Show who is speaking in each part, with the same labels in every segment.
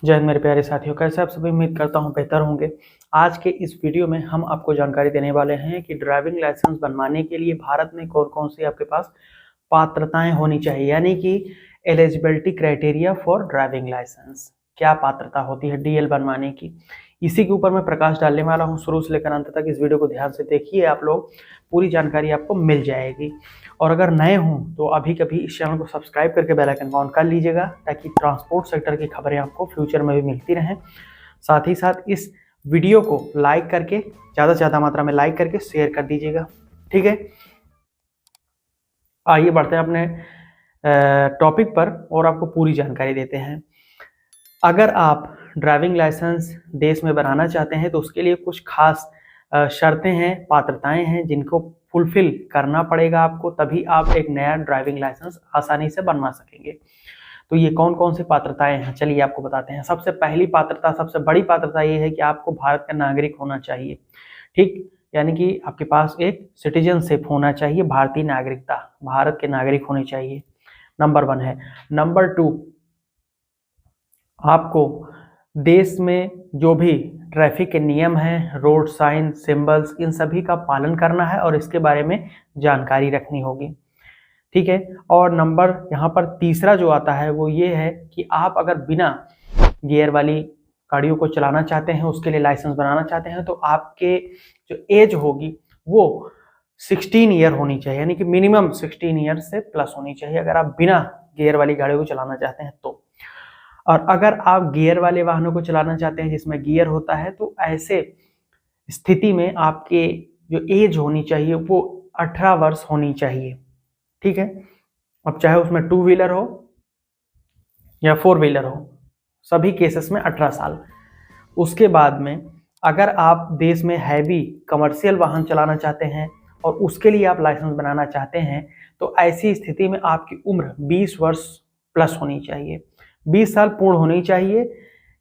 Speaker 1: जय हिंद मेरे प्यारे साथियों, कैसे आप सभी? उम्मीद करता हूँ बेहतर होंगे। आज के इस वीडियो में हम आपको जानकारी देने वाले हैं कि ड्राइविंग लाइसेंस बनवाने के लिए भारत में कौन कौन सी आपके पास पात्रताएं होनी चाहिए, यानी कि eligibility criteria for driving licence. क्या पात्रता होती है डीएल बनवाने की, इसी के ऊपर मैं प्रकाश डालने वाला हूँ। शुरू से लेकर अंत तक इस वीडियो को ध्यान से देखिए, आप लोग पूरी जानकारी आपको मिल जाएगी। और अगर नए हों तो अभी कभी इस चैनल को सब्सक्राइब करके बेल आइकन ऑन कर लीजिएगा, ताकि ट्रांसपोर्ट सेक्टर की खबरें आपको फ्यूचर में भी मिलती रहें। साथ ही साथ इस वीडियो को लाइक करके, ज़्यादा से ज़्यादा मात्रा में लाइक करके शेयर कर दीजिएगा, ठीक है। आइए बढ़ते हैं अपने टॉपिक पर और आपको पूरी जानकारी देते हैं। अगर आप ड्राइविंग लाइसेंस देश में बनाना चाहते हैं तो उसके लिए कुछ खास शर्तें हैं, पात्रताएं हैं, जिनको फुलफिल करना पड़ेगा आपको, तभी आप एक नया ड्राइविंग लाइसेंस आसानी से बनवा सकेंगे। तो ये कौन कौन सी पात्रताएं हैं, चलिए आपको बताते हैं। सबसे पहली पात्रता, सबसे बड़ी पात्रता ये है कि आपको भारत का नागरिक होना चाहिए, ठीक, यानी कि आपके पास एक सिटीजनशिप होना चाहिए, भारतीय नागरिकता, भारत के नागरिक होने चाहिए। नंबर 1 है। नंबर 2, आपको देश में जो भी ट्रैफिक के नियम हैं, रोड साइन, सिंबल्स, इन सभी का पालन करना है और इसके बारे में जानकारी रखनी होगी, ठीक है। और नंबर यहाँ पर तीसरा जो आता है वो ये है कि आप अगर बिना गियर वाली गाड़ियों को चलाना चाहते हैं, उसके लिए लाइसेंस बनाना चाहते हैं, तो आपके जो एज होगी वो 16 ईयर होनी चाहिए, यानी कि मिनिमम 16 ईयर से प्लस होनी चाहिए अगर आप बिना गियर वाली गाड़ियों को चलाना चाहते हैं तो। और अगर आप गियर वाले वाहनों को चलाना चाहते हैं जिसमें गियर होता है, तो ऐसे स्थिति में आपके जो एज होनी चाहिए वो 18 वर्ष होनी चाहिए, ठीक है। अब चाहे उसमें 2 व्हीलर हो या 4 व्हीलर हो, सभी केसेस में 18 साल। उसके बाद में अगर आप देश में हैवी कमर्शियल वाहन चलाना चाहते हैं और उसके लिए आप लाइसेंस बनाना चाहते हैं, तो ऐसी स्थिति में आपकी उम्र 20 वर्ष प्लस होनी चाहिए, 20 साल पूर्ण होनी चाहिए।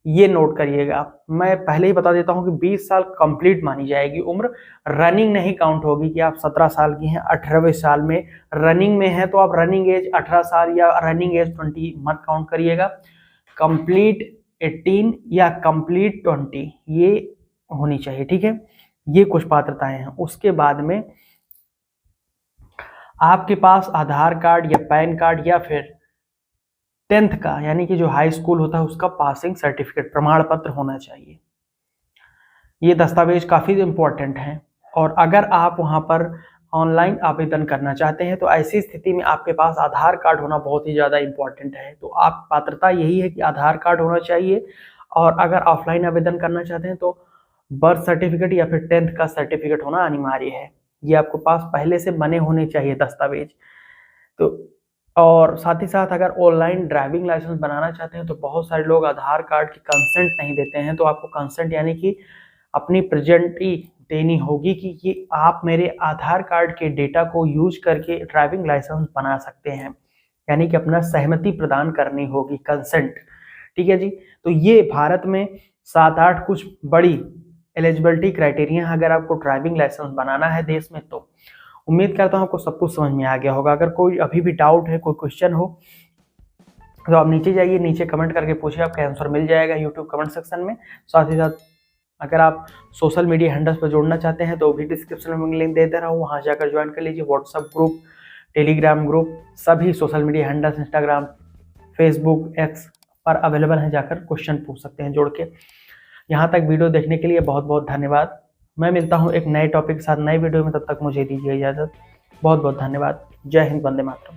Speaker 1: ये नोट करिएगा। मैं पहले ही बता देता हूं कि 20 साल कंप्लीट मानी जाएगी उम्र, रनिंग नहीं काउंट होगी कि आप 17 साल की हैं, 18वें साल में रनिंग में है तो आप रनिंग एज 18 साल या रनिंग एज 20 मत काउंट करिएगा। कंप्लीट 18 या कंप्लीट 20 ये होनी चाहिए, ठीक है। ये कुछ पात्रताएं हैं। उसके बाद में आपके पास आधार कार्ड या पैन कार्ड या फिर 10th का, यानी कि जो हाई स्कूल होता है उसका पासिंग सर्टिफिकेट, प्रमाण पत्र होना चाहिए। ये दस्तावेज काफ़ी इंपॉर्टेंट हैं। और अगर आप वहाँ पर ऑनलाइन आवेदन करना चाहते हैं तो ऐसी स्थिति में आपके पास आधार कार्ड होना बहुत ही ज़्यादा इंपॉर्टेंट है। तो आप पात्रता यही है कि आधार कार्ड होना चाहिए। और अगर ऑफलाइन आवेदन करना चाहते हैं तो बर्थ सर्टिफिकेट या फिर 10th का सर्टिफिकेट होना अनिवार्य है। ये आपके पास पहले से बने होने चाहिए दस्तावेज। तो और साथ ही साथ अगर ऑनलाइन ड्राइविंग लाइसेंस बनाना चाहते हैं तो बहुत सारे लोग आधार कार्ड की कंसेंट नहीं देते हैं, तो आपको कंसेंट यानी कि अपनी प्रेजेंटी देनी होगी कि ये आप मेरे आधार कार्ड के डेटा को यूज करके ड्राइविंग लाइसेंस बना सकते हैं, यानी कि अपना सहमति प्रदान करनी होगी, कंसेंट, ठीक है जी। तो ये भारत में 7-8 कुछ बड़ी एलिजिबिलिटी क्राइटेरिया है अगर आपको ड्राइविंग लाइसेंस बनाना है देश में। तो उम्मीद करता हूँ आपको सब कुछ समझ में आ गया होगा। अगर कोई अभी भी डाउट है, कोई क्वेश्चन हो, तो आप नीचे जाइए, नीचे कमेंट करके पूछिए, आपका आंसर मिल जाएगा यूट्यूब कमेंट सेक्शन में। साथ ही साथ अगर आप सोशल मीडिया हैंडल्स पर जोड़ना चाहते हैं तो भी डिस्क्रिप्शन में लिंक दे दे रहा हूँ, वहाँ जाकर ज्वाइन कर लीजिए। व्हाट्सअप ग्रुप, टेलीग्राम ग्रुप, सभी social media handles Instagram, Facebook, x पर अवेलेबल हैं, जाकर क्वेश्चन पूछ सकते हैं जोड़ के। यहाँ तक वीडियो देखने के लिए बहुत बहुत धन्यवाद। मैं मिलता हूँ एक नए टॉपिक के साथ नए वीडियो में, तब तक मुझे दीजिए इजाज़त। बहुत बहुत धन्यवाद। जय हिंद, वंदे मातरम।